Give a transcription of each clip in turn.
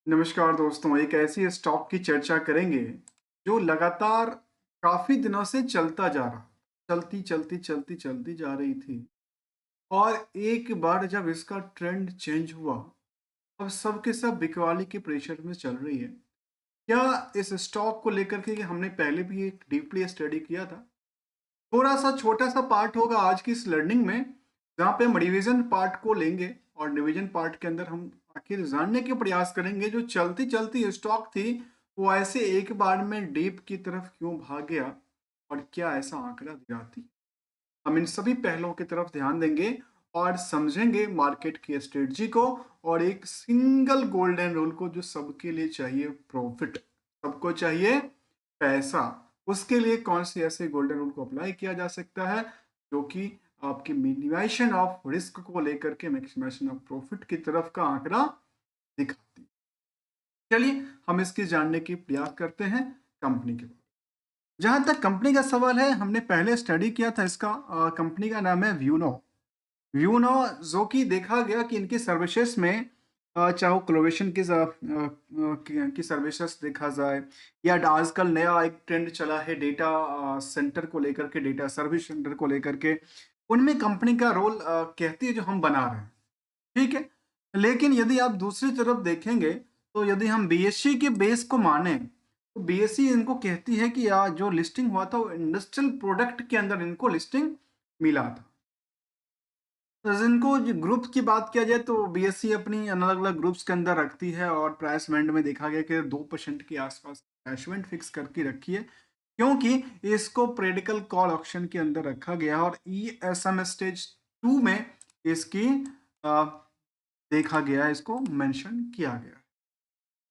नमस्कार दोस्तों, एक ऐसी स्टॉक की चर्चा करेंगे जो लगातार काफी दिनों से चलता जा रहा, चलती जा रही थी। और एक बार जब इसका ट्रेंड चेंज हुआ, अब सब के सब बिकवाली के प्रेशर में चल रही है। क्या इस स्टॉक को लेकर के हमने पहले भी एक डीपली स्टडी किया था? थोड़ा सा छोटा सा पार्ट होगा आज की इस लर्निंग में, जहाँ पे हम रिवीजन पार्ट को लेंगे और डिवीजन पार्ट के अंदर हम आखिर जानने के प्रयास करेंगे जो चलती चलती स्टॉक थी वो ऐसे एक बार में डीप की तरफ क्यों भाग गया और क्या ऐसा आंकड़ा दिखाती। हम इन सभी पहलुओं की तरफ ध्यान देंगे और समझेंगे मार्केट की स्ट्रेटजी को और एक सिंगल गोल्डन रूल को जो सबके लिए चाहिए, प्रॉफिट। सबको चाहिए पैसा, उसके लिए कौन से ऐसे गोल्डन रूल को अप्लाई किया जा सकता है जो कि आपकी मिनिमाइजेशन ऑफ रिस्क को लेकर के मैक्सिमाइजेशन ऑफ प्रॉफिट की तरफ का आंकड़ा दिखाती है। चलिए हम इसकी जानने की प्रयास करते हैं कंपनी के बारे में। जहां तक कंपनी का सवाल है, हमने पहले स्टडी किया था इसका। कंपनी का नाम है व्यूनो। व्यूनो, जो कि देखा गया कि इनकी सर्विसेज में चाहे वो कोलैबोरेशन की सर्विसेज देखा जाए या आजकल नया एक ट्रेंड चला है डेटा सेंटर को लेकर के, डेटा सर्विस सेंटर को लेकर के, उनमें कंपनी का रोल कहती है जो हम बना रहे हैं। ठीक है। लेकिन यदि आप दूसरी तरफ देखेंगे तो यदि हम बीएससी के बेस को माने तो बीएससी इनको कहती है कि जो लिस्टिंग हुआ था वो इंडस्ट्रियल प्रोडक्ट के अंदर इनको लिस्टिंग मिला था। तो जिनको जो ग्रुप की बात किया जाए तो बीएससी अपनी अलग अलग ग्रुप्स के अंदर रखती है और प्राइस बैंड में देखा गया कि 2% के आसपास प्राइस बैंड फिक्स करके रखी है, क्योंकि इसको प्रेडिकल कॉल ऑप्शन के अंदर रखा गया और ईएसएम स्टेज 2 में इसकी अ, देखा गया, इसको मेंशन किया गया।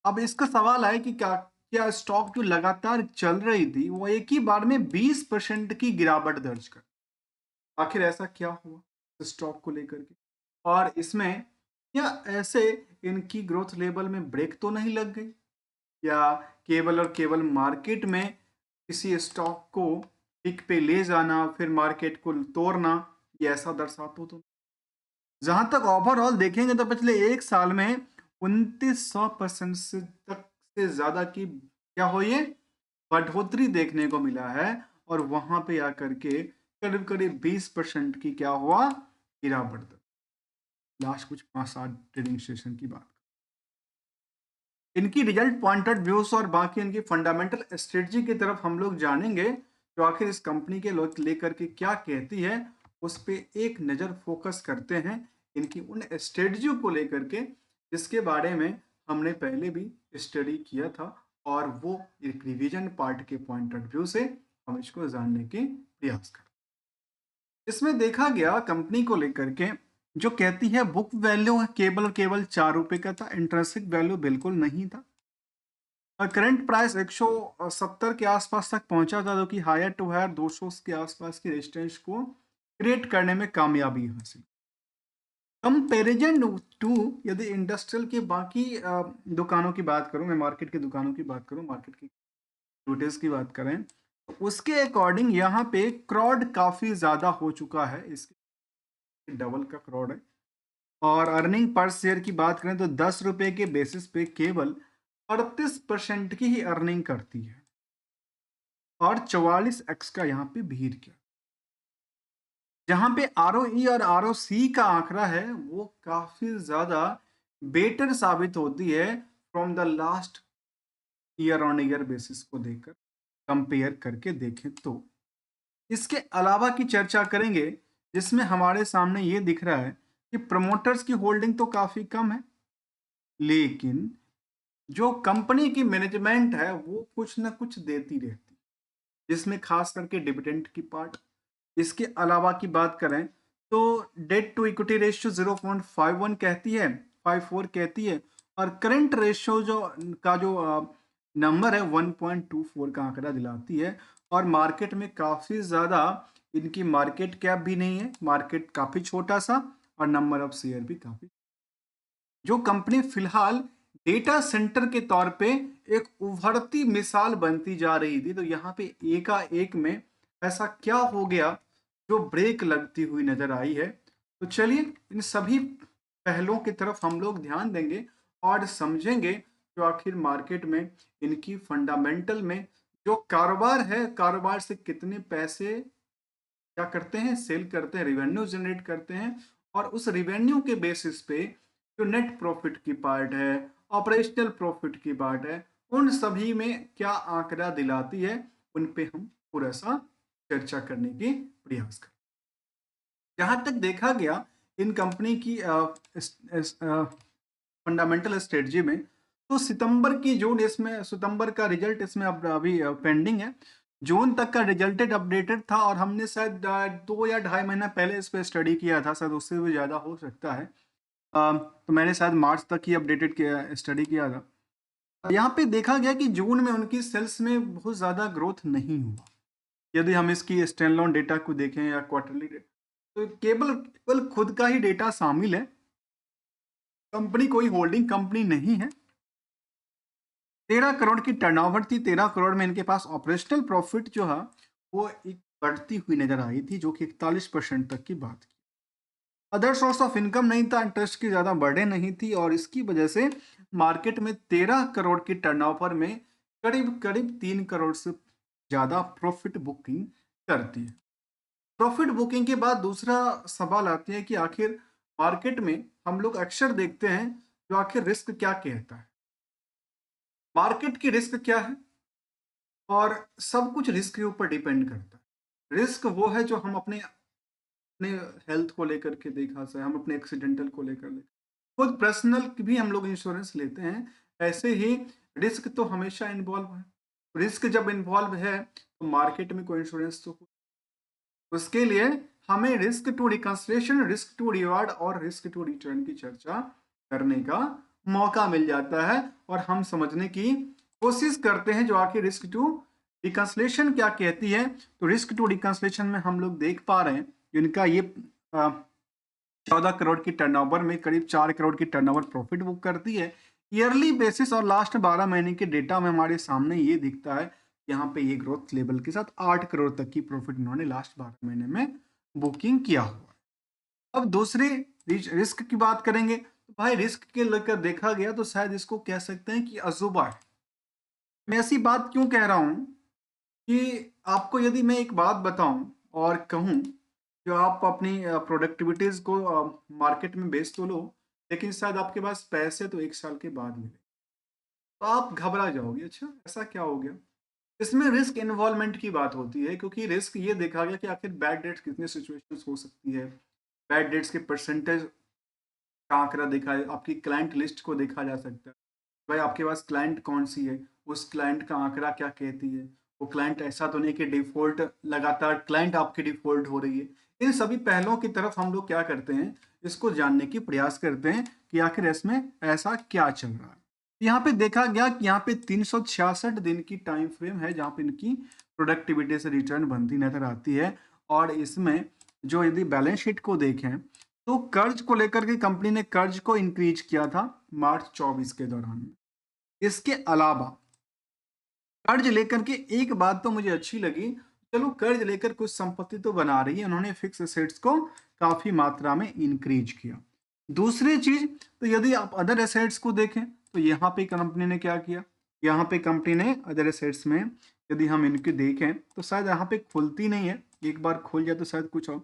अब इसका सवाल है कि क्या क्या स्टॉक जो लगातार चल रही थी वो एक ही बार में 20% की गिरावट दर्ज कर, आखिर ऐसा क्या हुआ स्टॉक को लेकर के? और इसमें क्या ऐसे इनकी ग्रोथ लेवल में ब्रेक तो नहीं लग गई, या केवल और केवल मार्केट में किसी स्टॉक को पिक पे ले जाना फिर मार्केट को तोड़ना, ये ऐसा दर्शाता तो? जहां तक ओवरऑल देखेंगे तो पिछले एक साल में 2900% से तक से ज्यादा की क्या हो ये बढ़ोतरी देखने को मिला है। और वहां पे आकर के करीब करीब 20% की क्या हुआ, गिरावट। लास्ट कुछ 5-7 ट्रेडिंग सेशन की बात, इनकी रिजल्ट पॉइंटेड व्यूज और बाकी इनकी फंडामेंटल स्ट्रेटजी की तरफ हम लोग जानेंगे तो आखिर इस कंपनी के लोग लेकर के क्या कहती है, उस पे एक नज़र फोकस करते हैं इनकी उन स्ट्रेटजी को लेकर के जिसके बारे में हमने पहले भी स्टडी किया था। और वो एक रिवीजन पार्ट के पॉइंट ऑफ व्यू से हम इसको जानने के प्रयास करें। इसमें देखा गया कंपनी को लेकर के जो कहती है बुक वैल्यू केवल और केवल 4 रुपए का था, इंट्रिंसिक वैल्यू बिल्कुल नहीं था। और करंट प्राइस 170 के आसपास तक पहुंचा था, जो कि हायर टू हायर 200 के आसपास की रेजिस्टेंस को क्रिएट करने में कामयाबी हासिल। कंपेरिजन टू यदि इंडस्ट्रियल के बाकी दुकानों की बात करूं, मैं मार्केट की दुकानों की बात करूं, मार्केट की एक्टिविटीज की बात करें तो उसके अकॉर्डिंग यहाँ पे क्राउड काफी ज्यादा हो चुका है, इसके डबल का क्राउड है। और अर्निंग पर शेयर की बात करें तो 10 रुपए के बेसिस पे केवल 38% की ही अर्निंग करती है और 44x का यहाँ पे भीड़ क्या, जहाँ पे आरओई और आरओसी का आंकड़ा है वो काफी ज्यादा बेटर साबित होती है from the last year on year basis को देखकर कंपेयर करके देखें तो। इसके अलावा की चर्चा करेंगे जिसमें हमारे सामने ये दिख रहा है कि प्रमोटर्स की होल्डिंग तो काफी कम है, लेकिन जो कंपनी की मैनेजमेंट है वो कुछ ना कुछ देती रहती, जिसमें खास करके डिविडेंड की पार्ट। इसके अलावा की बात करें तो डेट टू इक्विटी रेशियो 0.51 कहती है, 54 कहती है। और करंट रेशियो जो नंबर है 1.24 का आंकड़ा दिलाती है। और मार्केट में काफी ज्यादा इनकी मार्केट कैप भी नहीं है, मार्केट काफी छोटा सा और नंबर ऑफ शेयर भी काफी। जो कंपनी फिलहाल डेटा सेंटर के तौर पे एक उभरती मिसाल बनती जा रही थी, तो यहाँ पे एकाएक में ऐसा क्या हो गया जो ब्रेक लगती हुई नजर आई है। तो चलिए इन सभी पहलुओं की तरफ हम लोग ध्यान देंगे और समझेंगे जो आखिर मार्केट में इनकी फंडामेंटल में जो कारोबार है, कारोबार से कितने पैसे क्या करते हैं, सेल करते हैं, रेवेन्यू जनरेट करते हैं, और उस रेवेन्यू के बेसिस पे जो नेट प्रॉफिट की पार्ट है, ऑपरेशनल प्रॉफिट की पार्ट है, उन सभी में क्या आंकड़ा दिलाती है, उन पे हम पूरा सा चर्चा करने की प्रयास करें। जहां तक देखा गया इन कंपनी की फंडामेंटल स्ट्रेटजी में, तो सितंबर की जून इसमें सितंबर का रिजल्ट इसमें अब अभी पेंडिंग है। जून तक का रिजल्टेड अपडेटेड था, और हमने शायद 2 या ढाई महीना पहले इस पर स्टडी किया था, शायद उससे भी ज़्यादा हो सकता है। तो मैंने शायद मार्च तक ही अपडेटेड किया, स्टडी किया था। यहाँ पे देखा गया कि जून में उनकी सेल्स में बहुत ज़्यादा ग्रोथ नहीं हुआ। यदि हम इसकी स्टैंडअलोन डेटा को देखें या क्वार्टरली डेटा, तो केवल केवल खुद का ही डेटा शामिल है, कंपनी कोई होल्डिंग कंपनी नहीं है। 13 करोड़ की टर्नओवर थी, 13 करोड़ में इनके पास ऑपरेशनल प्रॉफिट जो है वो एक बढ़ती हुई नजर आई थी, जो कि 41% तक की बात की। अदर सोर्स ऑफ इनकम नहीं था, इंटरेस्ट की ज़्यादा बर्डन नहीं थी, और इसकी वजह से मार्केट में 13 करोड़ की टर्नओवर में करीब करीब 3 करोड़ से ज़्यादा प्रॉफिट बुकिंग करती है। प्रॉफिट बुकिंग के बाद दूसरा सवाल आती है कि आखिर मार्केट में हम लोग अक्सर देखते हैं जो आखिर रिस्क क्या कहता है, मार्केट की रिस्क क्या है, और सब कुछ रिस्क के ऊपर डिपेंड करता है। रिस्क वो है जो हम अपने अपने हेल्थ को लेकर के देखा जाए, हम अपने एक्सीडेंटल को लेकर खुद पर्सनल भी हम लोग इंश्योरेंस लेते हैं, ऐसे ही रिस्क तो हमेशा इन्वॉल्व है। रिस्क जब इन्वॉल्व है तो मार्केट में कोई इंश्योरेंस तो उसके लिए हमें risk to reconciliation, risk to reward और रिस्क टू रिटर्न की चर्चा करने का मौका मिल जाता है, और हम समझने की कोशिश करते हैं जो आखिर रिस्क टू रिकंसिलिएशन क्या कहती है। तो रिस्क टू रिकंसिलिएशन में हम लोग देख पा रहे हैं जिनका ये 14 करोड़ की टर्नओवर में करीब 4 करोड़ की टर्नओवर प्रॉफिट बुक करती है ईयरली बेसिस, और लास्ट 12 महीने के डेटा में हमारे सामने ये दिखता है, यहाँ पे ये ग्रोथ लेवल के साथ 8 करोड़ तक की प्रॉफिट इन्होंने लास्ट 12 महीने में बुकिंग किया हुआ है। अब दूसरे रिस्क की बात करेंगे, तो भाई रिस्क के लेकर देखा गया तो शायद इसको कह सकते हैं कि अजूबा है। मैं ऐसी बात क्यों कह रहा हूं कि आपको यदि मैं एक बात बताऊं और कहूं जो आप अपनी प्रोडक्टिविटीज को मार्केट में बेच तो लो, लेकिन शायद आपके पास पैसे तो 1 साल के बाद मिले, तो आप घबरा जाओगे, अच्छा ऐसा क्या हो गया। इसमें रिस्क इन्वॉल्वमेंट की बात होती है, क्योंकि रिस्क ये देखा गया कि आखिर बैड डेट्स कितनी सिचुएशंस हो सकती है, बैड डेट्स के परसेंटेज का आंकड़ा देखा है, आपकी क्लाइंट लिस्ट को देखा जा सकता है, भाई आपके पास क्लाइंट कौन सी है, उस क्लाइंट का आंकड़ा क्या कहती है, वो क्लाइंट ऐसा तो नहीं कि डिफॉल्ट लगातार क्लाइंट आपकी डिफॉल्ट हो रही है। इन सभी पहलुओं की तरफ हम लोग क्या करते हैं, इसको जानने की प्रयास करते हैं कि आखिर इसमें ऐसा क्या चल रहा है। यहाँ पे देखा गया कि यहाँ पे 366 दिन की टाइम फ्रेम है जहाँ पे इनकी प्रोडक्टिविटी से रिटर्न बनती नजर आती है, और इसमें जो यदि बैलेंस शीट को देखें तो कर्ज को लेकर के कंपनी ने कर्ज को इंक्रीज किया था मार्च 24 के दौरान। इसके अलावा कर्ज लेकर के एक बात तो मुझे अच्छी लगी, चलो कर्ज लेकर कुछ संपत्ति तो बना रही है, उन्होंने फिक्स एसेट्स को काफी मात्रा में इंक्रीज किया। दूसरी चीज, तो यदि आप अदर एसेट्स को देखें तो यहाँ पे कंपनी ने क्या किया, यहाँ पे कंपनी ने अदर एसेट्स में यदि हम इनके देखें तो शायद यहाँ पे खुलती नहीं है, एक बार खुल जाए तो शायद कुछ हो।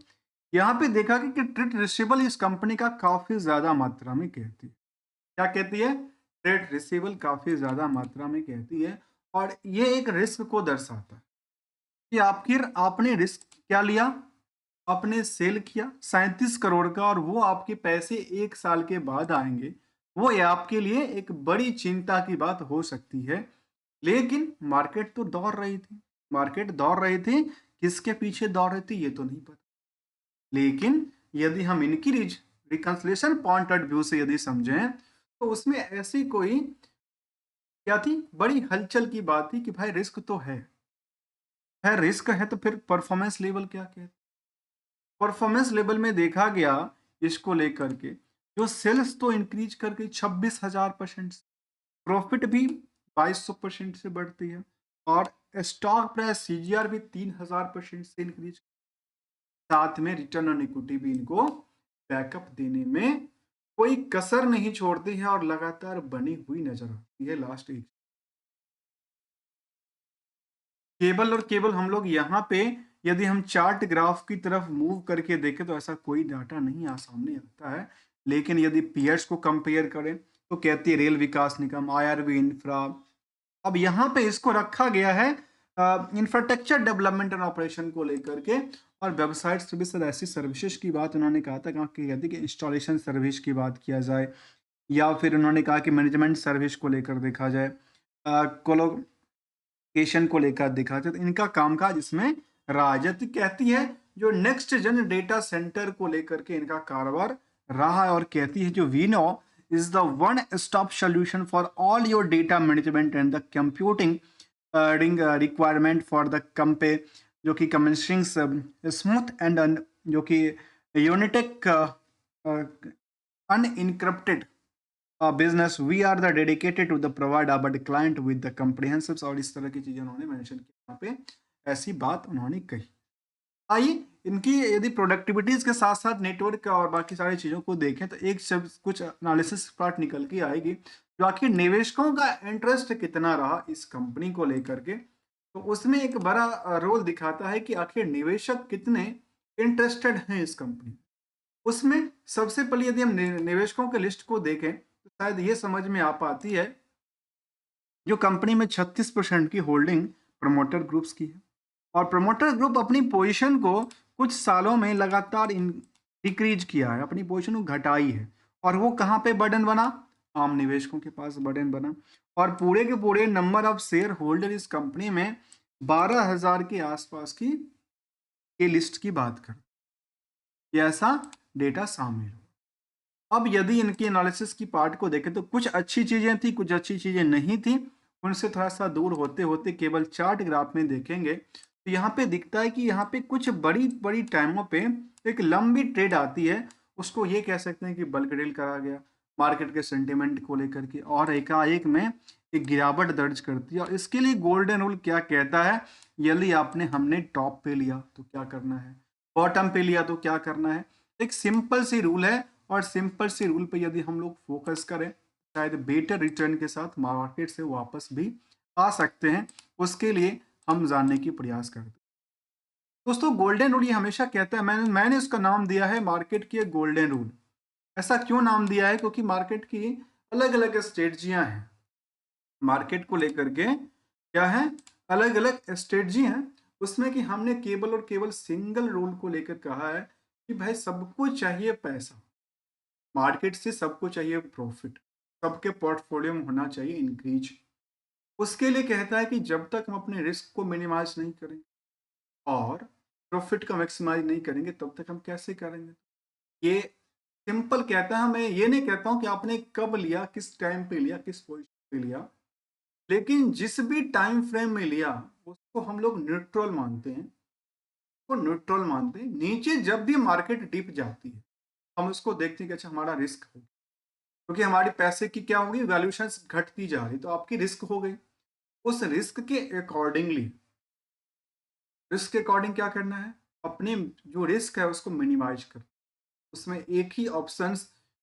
यहाँ पे देखा कि ट्रेड रिसीवेबल इस कंपनी का काफी ज्यादा मात्रा में कहती है, क्या कहती है, ट्रेड रिसीवेबल काफी ज्यादा मात्रा में कहती है, और ये एक रिस्क को दर्शाता है कि आखिर आपने रिस्क क्या लिया, आपने सेल किया 37 करोड़ का, और वो आपके पैसे 1 साल के बाद आएंगे, वो ये आपके लिए एक बड़ी चिंता की बात हो सकती है। लेकिन मार्केट तो दौड़ रही थी, मार्केट दौड़ रही थी, किसके पीछे दौड़ रही थी ये तो नहीं पता, लेकिन यदि हम इनकी रिकंसिलिएशन पॉइंट ऑफ व्यू से यदि समझें तो उसमें ऐसी कोई क्या थी, बड़ी हलचल की बात थी कि भाई रिस्क तो है रिस्क है, तो फिर परफॉर्मेंस लेवल क्या कहते, परफॉर्मेंस लेवल में देखा गया इसको लेकर के जो सेल्स तो इंक्रीज करके 26,000%, प्रॉफिट भी 2200% से बढ़ती है, और स्टॉक प्राइस सीजीआर भी 3000% से इंक्रीज, साथ में रिटर्न ऑन इक्विटी भी इनको बैकअप देने में कोई कसर नहीं छोड़ती है और लगातार बनी हुई नजर आती है। लास्ट एक केवल और केवल हम लोग यहाँ पे यदि हम चार्ट ग्राफ की तरफ मूव करके देखें तो ऐसा कोई डाटा नहीं सामने आता है। लेकिन यदि पीयर्स को कंपेयर करें तो कहती है रेल विकास निगम, आईआरबी इंफ्रा। अब यहाँ पे इसको रखा गया है इंफ्रास्ट्रक्चर डेवलपमेंट एंड ऑपरेशन को लेकर के। और वेबसाइट सर्विस और ऐसी सर्विसेज की बात उन्होंने कहा था, कहा कि कहती कि इंस्टॉलेशन सर्विस की बात किया जाए, या फिर उन्होंने कहा कि मैनेजमेंट सर्विस को लेकर देखा जाए, कोलोकेशन को लेकर देखा जाए, तो इनका कामकाज इसमें राजत कहती है जो नेक्स्ट जन डेटा सेंटर को लेकर के इनका कारोबार रहा है। और कहती है जो we know is the one-stop solution for all your data management and the computing requirement for the company, जो कि कमिंग स्मूथ एंड जो कि Unitech unencrypted business, we are the dedicated to the provide our client with the comprehensive. और इस तरह की चीजें उन्होंने मेंशन की यहाँ पे, ऐसी बात उन्होंने कही। आइए इनकी यदि प्रोडक्टिविटीज के साथ साथ नेटवर्क और बाकी सारी चीजों को देखें तो एक सब कुछ एनालिसिस पार्ट निकल के आएगी जो आखिर निवेशकों का इंटरेस्ट कितना रहा इस कंपनी को लेकर के। तो उसमें एक बड़ा रोल दिखाता है कि आखिर निवेशक कितने इंटरेस्टेड हैं इस कंपनी। उसमें सबसे पहले यदि हम निवेशकों के लिस्ट को देखें तो शायद ये समझ में आ पाती है जो कंपनी में 36% की होल्डिंग प्रमोटर ग्रुप्स की है। और प्रमोटर ग्रुप अपनी पोजीशन को कुछ सालों में लगातार डिक्रीज किया है, अपनी पोजीशन को घटाई है। और वो कहाँ पे बर्डन बना? आम निवेशकों के पास बर्डन बना। और पूरे के पूरे नंबर ऑफ शेयर होल्डर इस कंपनी में 12,000 के आसपास की के लिस्ट की बात कर, ऐसा डेटा शामिल हो। अब यदि इनकी एनालिसिस की पार्ट को देखें तो कुछ अच्छी चीजें थी, कुछ अच्छी चीजें नहीं थी। उनसे थोड़ा सा दूर होते होते केवल चार्ट ग्राफ में देखेंगे तो यहाँ पे दिखता है कि यहाँ पे कुछ बड़ी बड़ी टाइमों पे एक लंबी ट्रेड आती है। उसको ये कह सकते हैं कि बल्क डील करा गया मार्केट के सेंटिमेंट को लेकर के, और एकाएक में एक गिरावट दर्ज करती है। और इसके लिए गोल्डन रूल क्या कहता है? यदि हमने टॉप पे लिया तो क्या करना है, बॉटम पे लिया तो क्या करना है। एक सिंपल सी रूल है, और सिंपल सी रूल पे यदि हम लोग फोकस करें शायद बेटर रिटर्न के साथ मार्केट से वापस भी आ सकते हैं। उसके लिए हम जानने की प्रयास करते हैं। दोस्तों गोल्डन रूल ये हमेशा कहता है, मैंने उसका नाम दिया है मार्केट की गोल्डन रूल। ऐसा क्यों नाम दिया है? क्योंकि मार्केट की अलग अलग स्ट्रेटजियां हैं। मार्केट को लेकर के क्या है, अलग अलग स्ट्रेटजी हैं। उसमें कि हमने केवल और केवल सिंगल रूल को लेकर कहा है कि भाई सबको चाहिए पैसा, मार्केट से सबको चाहिए प्रॉफिट, सबके पोर्टफोलियो में होना चाहिए इंक्रीज। उसके लिए कहता है कि जब तक हम अपने रिस्क को मिनिमाइज नहीं करेंगे और प्रॉफिट का मैक्सिमाइज नहीं करेंगे तब तक हम कैसे करेंगे। ये सिंपल कहता है। मैं ये नहीं कहता हूं कि आपने कब लिया, किस टाइम पे लिया, किस पोजीशन पे लिया, लेकिन जिस भी टाइम फ्रेम में लिया उसको हम लोग न्यूट्रल मानते हैं। वो न्यूट्रल मानते हैं। नीचे जब भी मार्केट डिप जाती है हम उसको देखते हैं कि अच्छा हमारा रिस्क हो, क्योंकि हमारे पैसे की क्या होगी, वैल्यूएशन घटती जा रही, तो आपकी रिस्क हो गई। उस रिस्क के अकॉर्डिंगली, रिस्क के अकॉर्डिंग क्या करना है, अपने जो रिस्क है उसको मिनिमाइज कर। उसमें एक ही ऑप्शन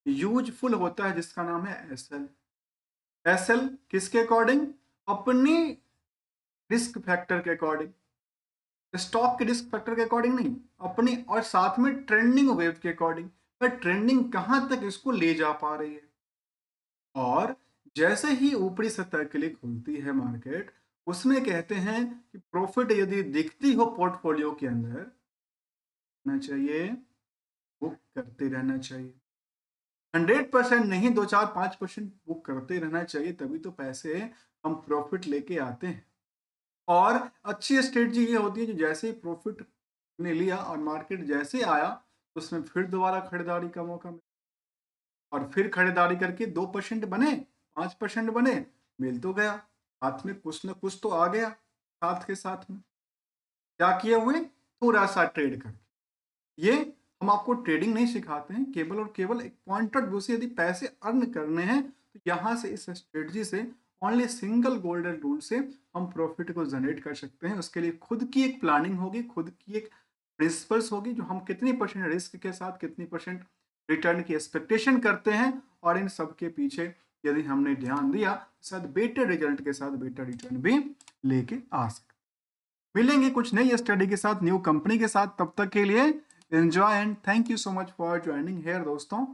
यूजफुल होता है जिसका नाम है एसएल। एसएल किसके अकॉर्डिंग? अपनी रिस्क फैक्टर के अकॉर्डिंग, स्टॉक के रिस्क फैक्टर के अकॉर्डिंग नहीं, अपनी और साथ में ट्रेंडिंग वेव के अकॉर्डिंग। पर ट्रेंडिंग कहां तक इसको ले जा पा रही है। और जैसे ही ऊपरी सतह के लिए खुलती है मार्केट, उसमें कहते हैं कि प्रॉफिट यदि दिखती हो पोर्टफोलियो के अंदर ना चाहिए, बुक करते रहना चाहिए। 100% नहीं, 2 4 5% बुक करते रहना चाहिए, तभी तो पैसे हम प्रॉफिट लेके आते हैं। और अच्छी स्ट्रेटजी ये होती है कि जैसे ही प्रॉफिट ने लिया और मार्केट जैसे आया उसमें फिर दोबारा खरीदारी का मौका मिला, और फिर खरीदारी करके 2% बने, 5% बने, मिल तो गया, हाथ में कुछ ना कुछ तो आ गया। साथ के साथ में क्या किए हुए, थोड़ा सा ट्रेड कर। ये हम आपको ट्रेडिंग नहीं सिखाते हैं, केवल और केवल एक पॉइंट ऑफ व्यू से यदि पैसे अर्न करने हैं तो यहाँ से इस स्ट्रेटजी से ओनली सिंगल गोल्डन रूल से हम प्रॉफिट को जनरेट कर सकते हैं। उसके लिए खुद की एक प्लानिंग होगी, खुद की एक प्रिंसिपल्स होगी, जो हम कितनी परसेंट रिस्क के साथ कितनी परसेंट रिटर्न की एक्सपेक्टेशन करते हैं, और इन सब के पीछे यदि हमने ध्यान दिया शायद बेटर रिजल्ट के साथ बेटर रिटर्न भी लेके आ सकते। मिलेंगे कुछ नई स्टडी के साथ, न्यू कंपनी के साथ, तब तक के लिए enjoy and thank you so much for joining here दोस्तों।